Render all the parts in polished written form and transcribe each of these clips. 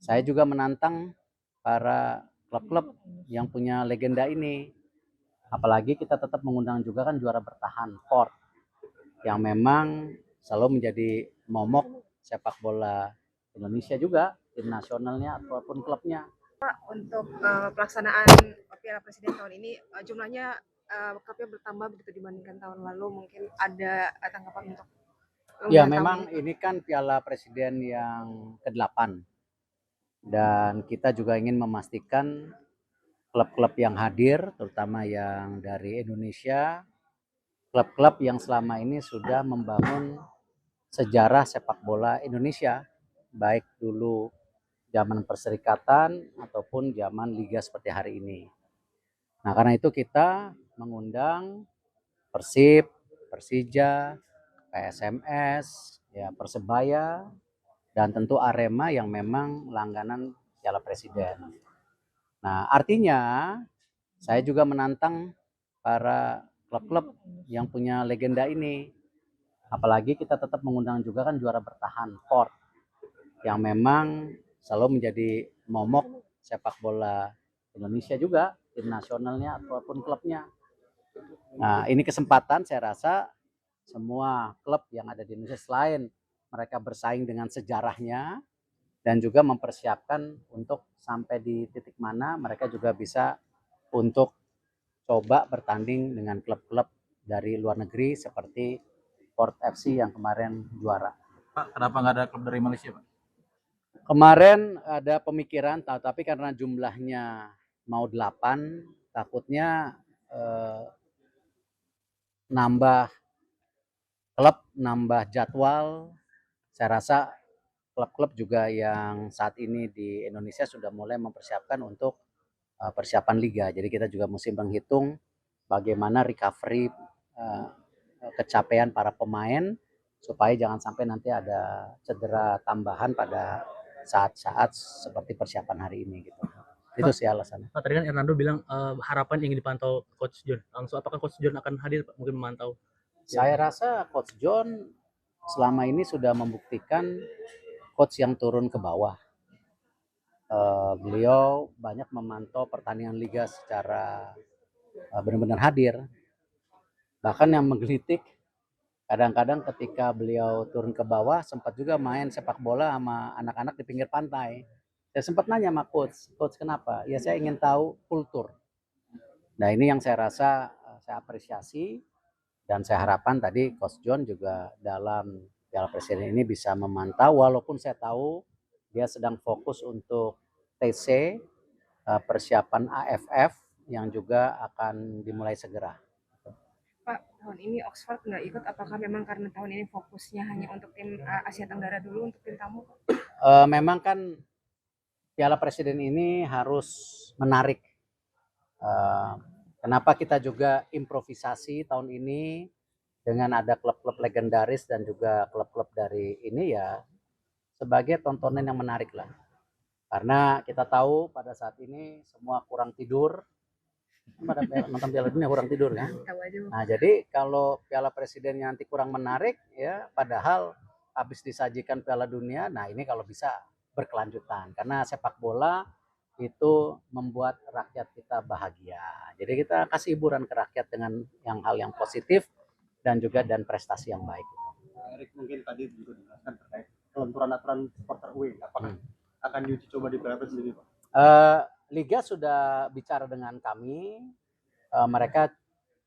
Saya juga menantang para klub-klub yang punya legenda ini. Apalagi kita tetap mengundang juga kan juara bertahan Port yang memang selalu menjadi momok sepak bola Indonesia juga, tim nasionalnya ataupun klubnya. Untuk pelaksanaan Piala Presiden tahun ini jumlahnya klubnya bertambah begitu dibandingkan tahun lalu. Mungkin ada tanggapan untuk Ya tahun memang ini, Pak? ini kan Piala Presiden yang ke-8 dan kita juga ingin memastikan klub-klub yang hadir, terutama yang dari Indonesia, klub-klub yang selama ini sudah membangun sejarah sepak bola Indonesia, baik dulu zaman perserikatan ataupun zaman liga seperti hari ini. Nah, karena itu kita mengundang Persib, Persija, PSMS, ya Persebaya, dan tentu Arema yang memang langganan Piala Presiden. Nah, artinya saya juga menantang para klub-klub yang punya legenda ini. Apalagi kita tetap mengundang juga kan juara bertahan Port yang memang selalu menjadi momok sepak bola Indonesia juga, tim nasionalnya ataupun klubnya. Nah, ini kesempatan saya rasa semua klub yang ada di Indonesia selain mereka bersaing dengan sejarahnya dan juga mempersiapkan untuk sampai di titik mana mereka juga bisa untuk coba bertanding dengan klub-klub dari luar negeri seperti Port FC yang kemarin juara. Pak, kenapa nggak ada klub dari Malaysia, Pak? Kemarin ada pemikiran, tapi karena jumlahnya mau 8, takutnya nambah klub, nambah jadwal. Saya rasa klub-klub juga yang saat ini di Indonesia sudah mulai mempersiapkan untuk persiapan liga. Jadi kita juga mesti menghitung bagaimana recovery kecapean para pemain supaya jangan sampai nanti ada cedera tambahan pada saat-saat seperti persiapan hari ini gitu. Itu sih alasannya. Pak, tadi kan Hernando bilang harapan ingin dipantau Coach John. Langsung apakah Coach John akan hadir, Pak? Mungkin memantau? Saya rasa Coach John selama ini sudah membuktikan coach yang turun ke bawah. Beliau banyak memantau pertandingan liga secara benar-benar hadir. Bahkan yang menggelitik, kadang-kadang ketika beliau turun ke bawah sempat juga main sepak bola sama anak-anak di pinggir pantai. Saya sempat nanya sama coach kenapa? Ya saya ingin tahu kultur. Nah ini yang saya rasa saya apresiasi dan saya harapkan tadi Coach John juga dalam Piala Presiden ini bisa memantau walaupun saya tahu dia sedang fokus untuk TC persiapan AFF yang juga akan dimulai segera. Pak, tahun ini Oxford nggak ikut, apakah memang karena tahun ini fokusnya hanya untuk tim Asia Tenggara dulu untuk tim tamu? Memang kan Piala Presiden ini harus menarik. Kenapa kita juga improvisasi tahun ini dengan ada klub-klub legendaris dan juga klub-klub dari ini ya sebagai tontonan yang menarik lah. Karena kita tahu pada saat ini semua kurang tidur, pada nonton Piala Dunia kurang tidur kan. Nah jadi kalau Piala Presidennya nanti kurang menarik ya, padahal habis disajikan Piala Dunia, nah ini kalau bisa berkelanjutan karena sepak bola itu membuat rakyat kita bahagia. Jadi kita kasih hiburan ke rakyat dengan hal yang positif dan juga dan prestasi yang baik. Erik mungkin tadi juga dijelaskan terkait kelenturan aturan supporter away, apakah akan diuji coba di Piala Presiden ini, Pak? Liga sudah bicara dengan kami, mereka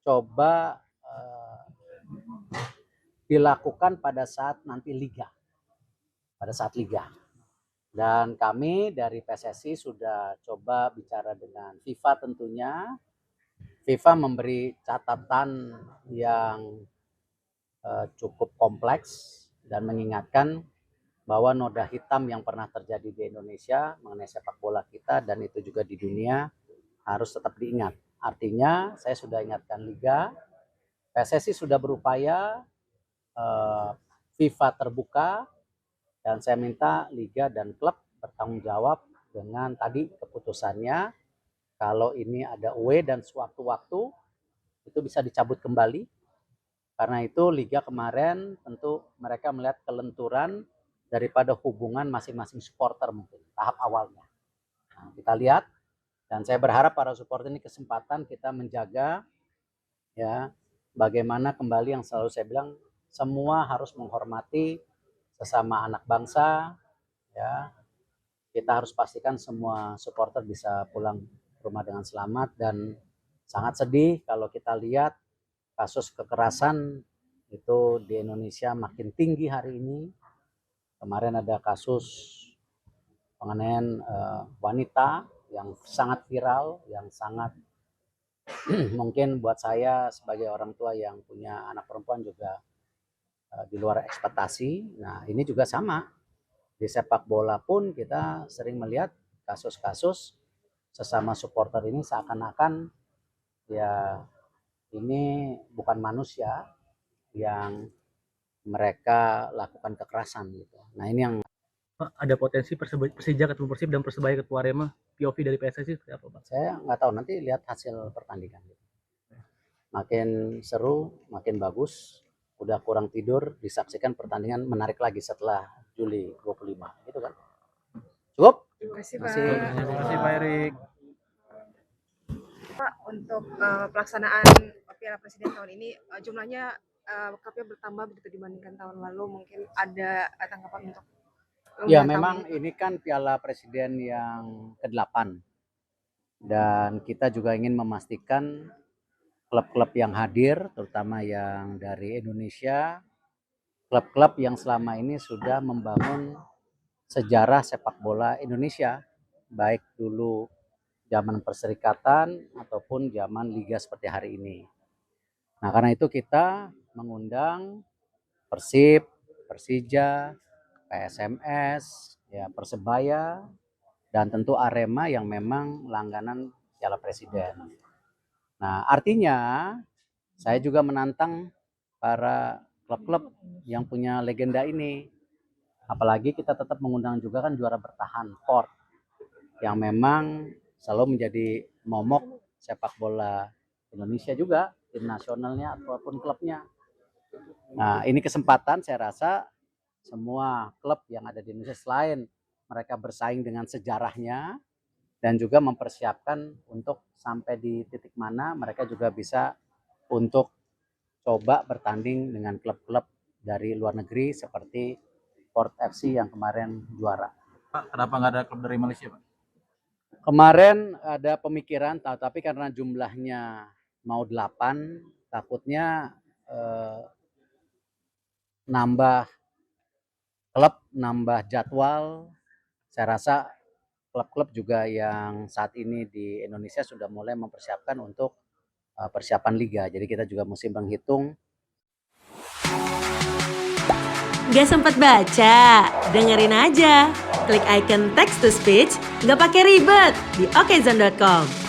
coba dilakukan pada saat nanti liga, dan kami dari PSSI sudah coba bicara dengan FIFA tentunya. FIFA memberi catatan yang cukup kompleks dan mengingatkan bahwa noda hitam yang pernah terjadi di Indonesia mengenai sepak bola kita dan itu juga di dunia harus tetap diingat. Artinya saya sudah ingatkan Liga, PSSI sudah berupaya, FIFA terbuka, dan saya minta Liga dan klub bertanggung jawab dengan tadi keputusannya. Kalau ini ada away dan sewaktu-waktu itu bisa dicabut kembali. Karena itu Liga kemarin tentu mereka melihat kelenturan daripada hubungan masing-masing supporter mungkin tahap awalnya. Nah, kita lihat, dan saya berharap para supporter ini kesempatan kita menjaga ya bagaimana kembali yang selalu saya bilang, semua harus menghormati sesama anak bangsa ya. Kita harus pastikan semua supporter bisa pulang ke rumah dengan selamat, dan sangat sedih kalau kita lihat kasus kekerasan itu di Indonesia makin tinggi hari ini. Kemarin ada kasus penganiayaan wanita yang sangat viral, yang sangat mungkin buat saya sebagai orang tua yang punya anak perempuan juga di luar ekspektasi. Nah, ini juga sama. Di sepak bola pun kita sering melihat kasus-kasus sesama supporter ini seakan-akan ya ini bukan manusia yang mereka lakukan kekerasan gitu. Nah, ini yang Pak, ada potensi Persija ketemu Persib dan Persebaya ketemu Arema, POV dari PSSI seperti apa, Pak? saya nggak tahu, nanti lihat hasil pertandingan. Makin seru, makin bagus. Udah kurang tidur, disaksikan pertandingan menarik lagi setelah Juli 25. Gitu kan. Cukup? Terima kasih, Terima Pak. kasih. Terima kasih Pak Erik. Pak, untuk pelaksanaan Piala Presiden tahun ini jumlahnya klubnya bertambah begitu dibandingkan tahun lalu. Mungkin ada tanggapan untuk Ya, tahun memang ini? ini kan Piala Presiden yang ke-8. Dan kita juga ingin memastikan klub-klub yang hadir, terutama yang dari Indonesia, klub-klub yang selama ini sudah membangun sejarah sepak bola Indonesia, baik dulu zaman perserikatan ataupun zaman liga seperti hari ini. Nah, karena itu kita mengundang Persib, Persija, PSMS, ya Persebaya, dan tentu Arema yang memang langganan Piala Presiden. Nah, artinya saya juga menantang para klub-klub yang punya legenda ini. Apalagi kita tetap mengundang juga kan juara bertahan Port, yang memang selalu menjadi momok sepak bola Indonesia juga, tim nasionalnya ataupun klubnya. Nah, ini kesempatan saya rasa semua klub yang ada di Indonesia, selain mereka bersaing dengan sejarahnya dan juga mempersiapkan untuk sampai di titik mana mereka juga bisa untuk coba bertanding dengan klub-klub dari luar negeri seperti Port FC yang kemarin juara. Pak, kenapa nggak ada klub dari Malaysia, Pak? Kemarin ada pemikiran, tapi karena jumlahnya mau 8, takutnya nambah klub, nambah jadwal. Saya rasa klub-klub juga yang saat ini di Indonesia sudah mulai mempersiapkan untuk persiapan liga. Jadi kita juga mesti menghitung. Gak sempat baca? Dengerin aja. Klik icon text to speech, gak pakai ribet di okezone.com.